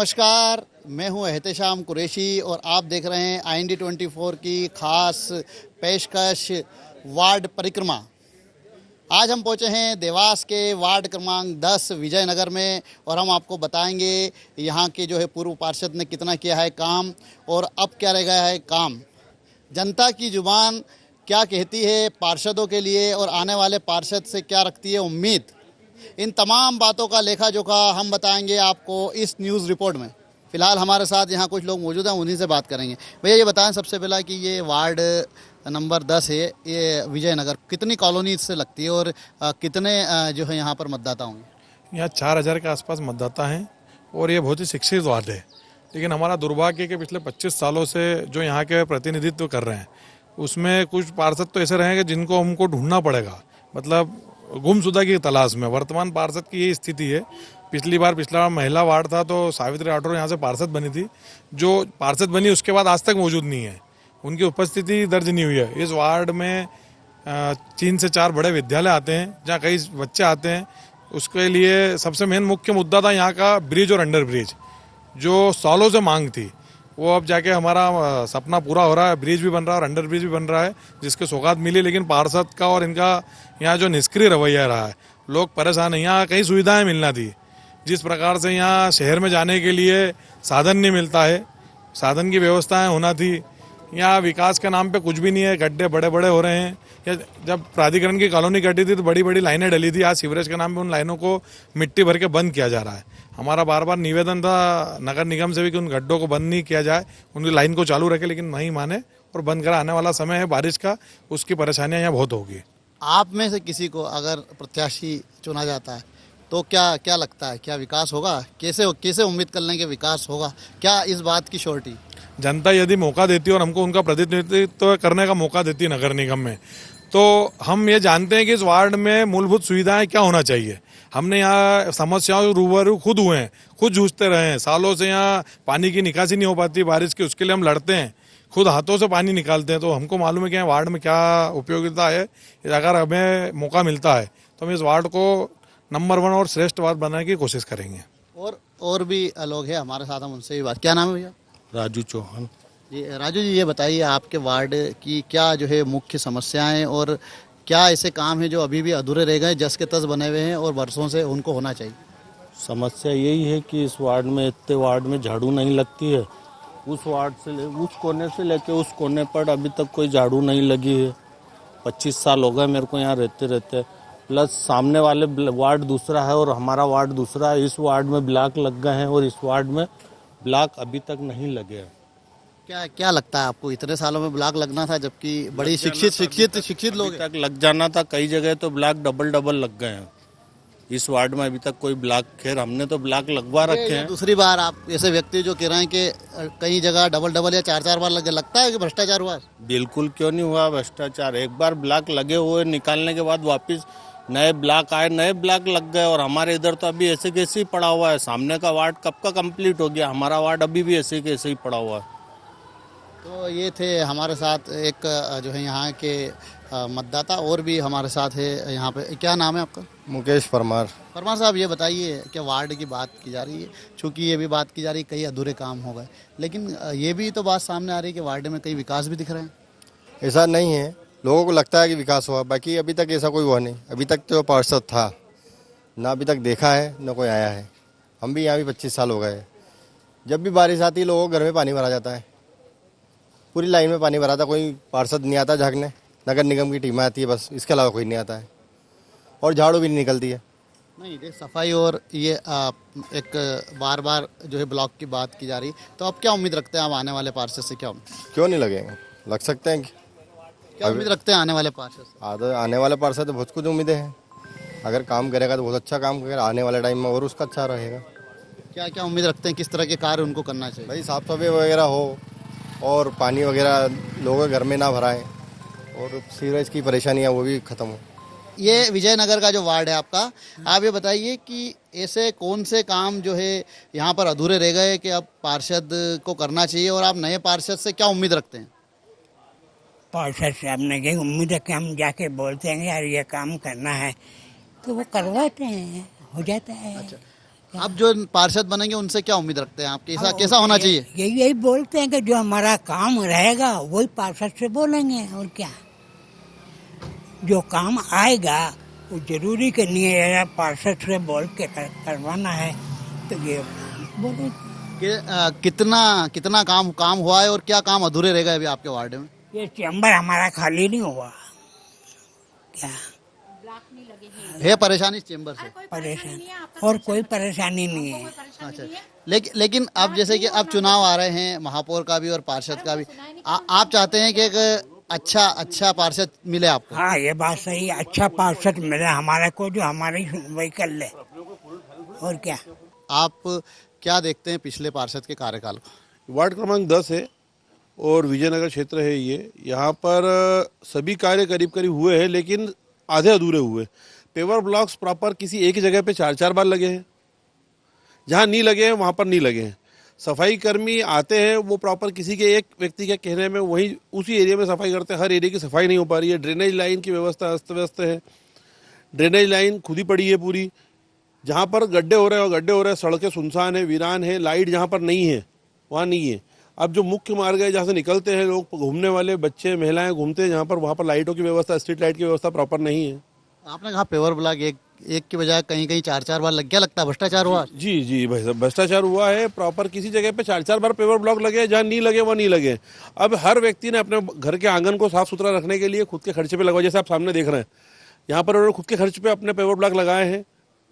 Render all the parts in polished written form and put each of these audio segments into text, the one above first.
नमस्कार, मैं हूं एहतेशाम कुरैशी और आप देख रहे हैं IND24 की खास पेशकश वार्ड परिक्रमा। आज हम पहुंचे हैं देवास के वार्ड क्रमांक 10 विजयनगर में और हम आपको बताएंगे यहां के जो है पूर्व पार्षद ने कितना किया है काम और अब क्या रह गया है काम। जनता की जुबान क्या कहती है पार्षदों के लिए और आने वाले पार्षद से क्या रखती है उम्मीद, इन तमाम बातों का लेखा जोखा हम बताएंगे आपको इस न्यूज़ रिपोर्ट में। फिलहाल हमारे साथ यहाँ कुछ लोग मौजूद हैं, उन्हीं से बात करेंगे। भैया ये बताएं सबसे पहला कि ये वार्ड नंबर 10 है, ये विजयनगर कितनी कॉलोनी से लगती है और कितने जो है यहाँ पर मतदाता होंगे? यहाँ 4000 के आसपास मतदाता हैं और ये बहुत ही शिक्षित वार्ड है। लेकिन हमारा दुर्भाग्य है कि पिछले 25 सालों से जो यहाँ के प्रतिनिधित्व कर रहे हैं उसमें कुछ पार्षद तो ऐसे रहे हैं कि जिनको हमको ढूंढना पड़ेगा, मतलब गुमशुदा की तलाश में। वर्तमान पार्षद की ये स्थिति है। पिछला महिला वार्ड था तो सावित्री राठौर यहाँ से पार्षद बनी थी, जो पार्षद बनी उसके बाद आज तक मौजूद नहीं है, उनकी उपस्थिति दर्ज नहीं हुई है। इस वार्ड में 3 से 4 बड़े विद्यालय आते हैं जहाँ कई बच्चे आते हैं। उसके लिए सबसे मेन मुख्य मुद्दा था यहाँ का ब्रिज और अंडर ब्रिज, जो सालों से मांग थी। वो अब जाके हमारा सपना पूरा हो रहा है। ब्रिज भी बन रहा है और अंडर ब्रिज भी बन रहा है, जिसके सौगात मिली। लेकिन पार्षद का और इनका यहाँ जो निष्क्रिय रवैया रहा है, लोग परेशान हैं। यहाँ कई सुविधाएं मिलना थी, जिस प्रकार से यहाँ शहर में जाने के लिए साधन नहीं मिलता है, साधन की व्यवस्थाएं होना थी। यहाँ विकास के नाम पे कुछ भी नहीं है, गड्ढे बड़े बड़े हो रहे हैं। या जब प्राधिकरण की कॉलोनी कटी थी तो बड़ी बड़ी लाइनें डली थी। आज सीवरेज के नाम पे उन लाइनों को मिट्टी भर के बंद किया जा रहा है। हमारा बार बार निवेदन था नगर निगम से भी कि उन गड्ढों को बंद नहीं किया जाए, उनकी लाइन को चालू रखे, लेकिन नहीं माने और बंद करा। आने वाला समय है बारिश का, उसकी परेशानियां यहाँ बहुत होगी। आप में से किसी को अगर प्रत्याशी चुना जाता है तो क्या लगता है, क्या विकास होगा? कैसे उम्मीद कर लें कि विकास होगा? क्या इस बात की श्योरिटी? जनता यदि मौका देती है और हमको उनका प्रतिनिधित्व करने का मौका देती है नगर निगम में, तो हम ये जानते हैं कि इस वार्ड में मूलभूत सुविधाएं क्या होना चाहिए। हमने यहाँ समस्याओं रूबरू खुद हुए हैं, खुद जूझते रहे हैं। सालों से यहाँ पानी की निकासी नहीं हो पाती बारिश की, उसके लिए हम लड़ते हैं, खुद हाथों से पानी निकालते हैं। तो हमको मालूम है कि यहाँ वार्ड में क्या उपयोगिता है। अगर हमें मौका मिलता है तो हम इस वार्ड को नंबर 1 और श्रेष्ठ वार्ड बनाने की कोशिश करेंगे। और भी लोग हैं हमारे साथ, हम उनसे भी बात। क्या नाम है भैया? राजू चौहान। जी राजू जी, ये बताइए आपके वार्ड की क्या जो है मुख्य समस्याएं और क्या ऐसे काम है जो अभी भी अधूरे रह गए, जस के तस बने हुए हैं और वर्षों से उनको होना चाहिए? समस्या यही है कि इस वार्ड में इतने वार्ड में झाड़ू नहीं लगती है। उस वार्ड से उस कोने से लेके उस कोने पर अभी तक कोई झाड़ू नहीं लगी है। 25 साल हो गए मेरे को यहाँ रहते रहते। प्लस सामने वाले वार्ड दूसरा है और हमारा वार्ड दूसरा है। इस वार्ड में ब्लॉक लग गए हैं और इस वार्ड में ब्लॉक अभी तक नहीं लगे हैं। क्या लगता है आपको, इतने सालों में ब्लॉक लगना था जबकि बड़ी शिक्षित लोग तक लग जाना था। कई जगह तो ब्लॉक डबल लग गए हैं। इस वार्ड में अभी तक कोई ब्लॉक, खैर हमने तो ब्लॉक लगवा रखे हैं। दूसरी बार आप ऐसे व्यक्ति जो कह रहे हैं कि कई जगह डबल या 4 बार लगे, लगता है कि भ्रष्टाचार हुआ? बिल्कुल क्यों नहीं हुआ भ्रष्टाचार। एक बार ब्लॉक लगे हुए निकालने के बाद वापस नए ब्लॉक आए, नए ब्लॉक लग गए। और हमारे इधर तो अभी ऐसे कैसे ही पड़ा हुआ है। सामने का वार्ड कब का कंप्लीट हो गया, हमारा वार्ड अभी भी ऐसे कैसे ही पड़ा हुआ है। तो ये थे हमारे साथ एक जो है यहाँ के मतदाता, और भी हमारे साथ है यहाँ पे। क्या नाम है आपका? मुकेश परमार। परमार साहब, ये बताइए कि वार्ड की बात की जा रही है, चूँकि ये भी बात की जा रही है कई अधूरे काम हो गए, लेकिन ये भी तो बात सामने आ रही है कि वार्ड में कई विकास भी दिख रहे हैं। ऐसा नहीं है, लोगों को लगता है कि विकास हुआ, बाकी अभी तक ऐसा कोई हुआ नहीं। अभी तक तो पार्षद था ना, अभी तक देखा है ना कोई आया है। हम भी यहाँ भी 25 साल हो गए। जब भी बारिश आती है लोगों के घर में पानी भरा जाता है, पूरी लाइन में पानी भरा था। कोई पार्षद नहीं आता झाँकने, नगर निगम की टीमें आती है बस, इसके अलावा कोई नहीं आता है। और झाड़ू भी नहीं निकलती है। नहीं, देख सफाई और ये एक बार जो है ब्लॉक की बात की जा रही, तो अब क्या उम्मीद रखते हैं आप आने वाले पार्षद से? क्या क्यों नहीं लगेंगे, लग सकते हैं। क्या उम्मीद रखते हैं आने वाले पार्षद से? आने वाले पार्षद तो बहुत कुछ उम्मीदें हैं। अगर काम करेगा तो बहुत अच्छा काम करेगा, आने वाले टाइम में और उसका अच्छा रहेगा। क्या उम्मीद रखते हैं, किस तरह के कार्य उनको करना चाहिए? भाई साफ सफाई वगैरह हो और पानी वगैरह लोगों के घर में ना भराएं और सीवरेज की परेशानियां वो भी खत्म हो। ये विजयनगर का जो वार्ड है आपका, आप ये बताइए कि ऐसे कौन से काम जो है यहाँ पर अधूरे रह गए कि अब पार्षद को करना चाहिए, और आप नए पार्षद से क्या उम्मीद रखते हैं? पार्षद से हमने यही उम्मीद है कि हम जाके बोलते हैं यार ये काम करना है तो वो करवाते हैं, हो जाता है। अच्छा, अब जो पार्षद बनेंगे उनसे क्या उम्मीद रखते हैं आप? कैसा कैसा होना चाहिए? यही बोलते हैं कि जो हमारा काम रहेगा वही पार्षद से बोलेंगे, और क्या। जो काम आएगा वो जरूरी के नहीं है पार्षद से बोल के करवाना है, तो ये बोले। कितना काम हुआ है और क्या काम अधूरे रह गए अभी आपके वार्ड में? ये चैम्बर हमारा खाली नहीं हुआ, क्या है परेशानी इस चेंबर से? परेशान और कोई परेशानी नहीं है। अच्छा, लेकिन अब जैसे कि अब चुनाव आ रहे हैं, महापौर का भी और पार्षद का भी, आप चाहते हैं कि एक अच्छा पार्षद मिले आपको? हाँ, ये बात सही है, अच्छा पार्षद मिले हमारे को जो हमारी सुनवाई कर ले, और क्या। आप क्या देखते हैं पिछले पार्षद के कार्यकाल को? वार्ड क्रमांक 10 है और विजयनगर क्षेत्र है ये। यहाँ पर सभी कार्य करीब करीब हुए हैं, लेकिन आधे अधूरे हुए। पेवर ब्लॉक्स प्रॉपर किसी एक ही जगह पे 4-4 बार लगे हैं, जहाँ नहीं लगे हैं वहाँ पर नहीं लगे हैं। सफाई कर्मी आते हैं, वो प्रॉपर किसी के एक व्यक्ति के कहने में वही उसी एरिया में सफाई करते हैं। हर एरिया की सफाई नहीं हो पा रही है। ड्रेनेज लाइन की व्यवस्था अस्त व्यस्त है, ड्रेनेज लाइन खुदी पड़ी है पूरी। जहाँ पर गड्ढे हो रहे हैं, सड़कें सुनसान है, वीरान है, लाइट जहाँ पर नहीं है वहाँ नहीं है। अब जो मुख्य मार्ग है जहाँ से निकलते हैं लोग, घूमने वाले बच्चे महिलाएं घूमते हैं, जहाँ पर वहाँ पर लाइटों की व्यवस्था, स्ट्रीट लाइट की व्यवस्था प्रॉपर नहीं है। आपने कहा पेवर ब्लॉक एक की बजाय कहीं 4-4 बार लग गया, लगता है भ्रष्टाचार हुआ? जी भाई साहब, भ्रष्टाचार हुआ है। प्रॉपर किसी जगह पे 4-4 बार पेवर ब्लॉक लगे, जहाँ नहीं लगे वहाँ नहीं लगे। अब हर व्यक्ति ने अपने घर के आंगन को साफ सुथरा रखने के लिए खुद के खर्चे पे लगवाया। जैसे आप सामने देख रहे हैं, यहाँ पर उन्होंने खुद के खर्च पे अपने पेवर ब्लॉक लगाए हैं।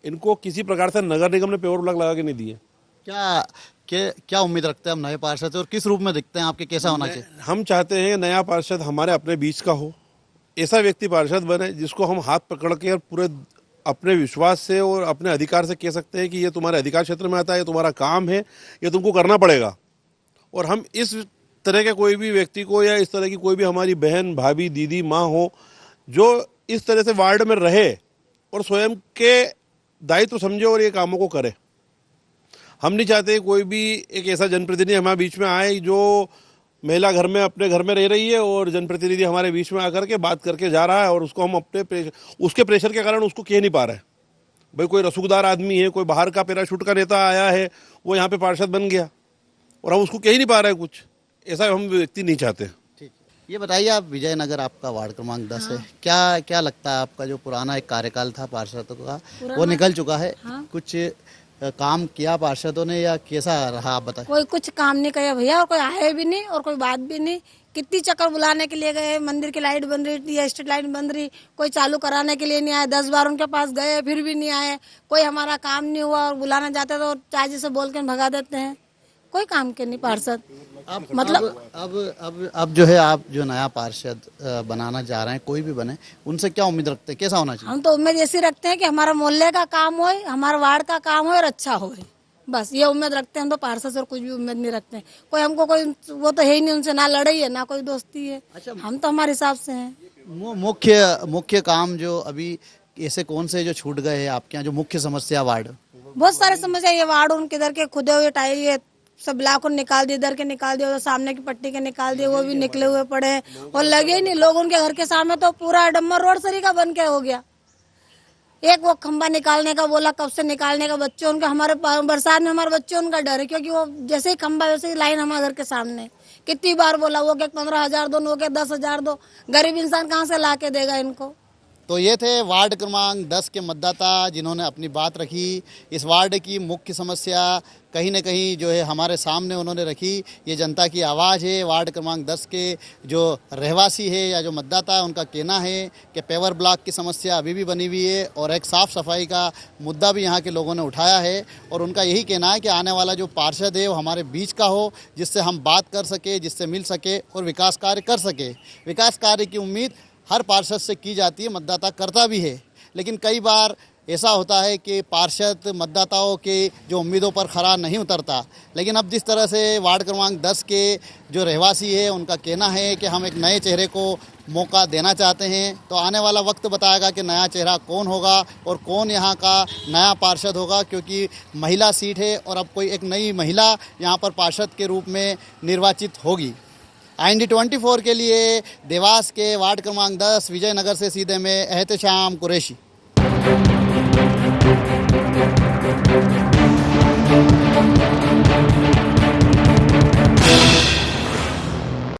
इनको किसी प्रकार से नगर निगम ने पेवर ब्लॉक लगा के नहीं दिए। क्या उम्मीद रखते हैं हम नए पार्षद से, और किस रूप में दिखते हैं आपके? कैसा होना चाहिए? हम चाहते हैं नया पार्षद हमारे अपने बीच का हो, ऐसा व्यक्ति पार्षद बने जिसको हम हाथ पकड़ के पूरे अपने विश्वास से और अपने अधिकार से कह सकते हैं कि ये तुम्हारे अधिकार क्षेत्र में आता है, ये तुम्हारा काम है, ये तुमको करना पड़ेगा। और हम इस तरह के कोई भी व्यक्ति को या इस तरह की कोई भी हमारी बहन, भाभी, दीदी, माँ हो जो इस तरह से वार्ड में रहे और स्वयं के दायित्व समझे और ये कामों को करे। हम नहीं चाहते कोई भी एक ऐसा जनप्रतिनिधि हमारे बीच में आए जो महिला घर में अपने घर में रह रही है और जनप्रतिनिधि हमारे बीच में आकर के बात करके जा रहा है, और उसको हम अपने उसके प्रेशर के कारण उसको कह नहीं पा रहे हैं। भाई कोई रसूखदार आदमी है, कोई बाहर का पैराशूट का नेता आया है, वो यहाँ पे पार्षद बन गया और हम उसको कह ही नहीं पा रहे हैं कुछ। ऐसा हम व्यक्ति नहीं चाहते। ठीक, ये बताइए, आप विजयनगर आपका वार्ड क्रमांक 10 है, क्या लगता है आपका जो पुराना एक कार्यकाल था पार्षदों का वो निकल चुका है? कुछ काम किया पार्षदों ने या कैसा रहा, आप बताएं? कोई कुछ काम नहीं किया भैया, और कोई आए भी नहीं और कोई बात भी नहीं। कितनी चक्कर बुलाने के लिए गए, मंदिर की लाइट बन रही थी, स्ट्रीट लाइट बन रही, कोई चालू कराने के लिए नहीं आए। 10 बार उनके पास गए फिर भी नहीं आए। कोई हमारा काम नहीं हुआ, और बुलाना चाहते तो चाची से बोल के भगा देते हैं। कोई काम के नहीं पार्षद। मतलब अब जो है, आप जो नया पार्षद बनाना चाह रहे हैं, कोई भी बने, उनसे क्या उम्मीद रखते हैं, कैसा होना चाहिए? हम तो उम्मीद ऐसी रखते हैं कि हमारा मोहल्ले का काम हो, हमारे वार्ड का काम हो और अच्छा हो, बस ये उम्मीद रखते हैं। हम तो पार्षद से और कुछ भी उम्मीद नहीं रखते हैं। कोई हमको कोई वो तो है ही नहीं, उनसे ना लड़ाई है ना कोई दोस्ती है। अच्छा, हम तो हमारे हिसाब से हैं। मुख्य काम जो अभी ऐसे कौन से जो छूट गए हैं आपके यहाँ, जो मुख्य समस्या वार्ड? बहुत सारे समस्या, ये वार्ड उनके इधर के खुदे हुए टाइल, ये सब ब्लॉक को निकाल दिए, इधर के निकाल दिए, उधर सामने की पट्टी के निकाल दिए, वो भी निकले हुए पड़े हैं और लगे ही नहीं। लोग उनके घर के सामने तो पूरा डम्बर रोड सरीका बन के हो गया। एक वो खंबा निकालने का बोला, कब से निकालने का, बच्चे उनके, हमारे बरसात में हमारे बच्चे उनका डर है, क्योंकि वो जैसे ही खंबा वैसे ही लाइन हमारे घर के सामने। कितनी बार बोला, वो क्या 15,000 दो, वो क्या 10,000 दो। गरीब इंसान कहाँ से ला के देगा इनको? तो ये थे वार्ड क्रमांक 10 के मतदाता जिन्होंने अपनी बात रखी। इस वार्ड की मुख्य समस्या कहीं न कहीं जो है हमारे सामने उन्होंने रखी। ये जनता की आवाज़ है। वार्ड क्रमांक 10 के जो रहवासी है या जो मतदाता है, उनका कहना है कि पेवर ब्लॉक की समस्या अभी भी बनी हुई है और एक साफ़ सफाई का मुद्दा भी यहाँ के लोगों ने उठाया है। और उनका यही कहना है कि आने वाला जो पार्षद है वो हमारे बीच का हो, जिससे हम बात कर सके, जिससे मिल सके और विकास कार्य कर सके। विकास कार्य की उम्मीद हर पार्षद से की जाती है, मतदाता करता भी है, लेकिन कई बार ऐसा होता है कि पार्षद मतदाताओं के जो उम्मीदों पर खरा नहीं उतरता। लेकिन अब जिस तरह से वार्ड क्रमांक 10 के जो रहवासी है, उनका कहना है कि हम एक नए चेहरे को मौका देना चाहते हैं, तो आने वाला वक्त बताएगा कि नया चेहरा कौन होगा और कौन यहाँ का नया पार्षद होगा, क्योंकि महिला सीट है और अब कोई एक नई महिला यहाँ पर पार्षद के रूप में निर्वाचित होगी। IND24 के लिए देवास के वार्ड क्रमांक 10 विजयनगर से सीधे में एहतेशाम कुरैशी।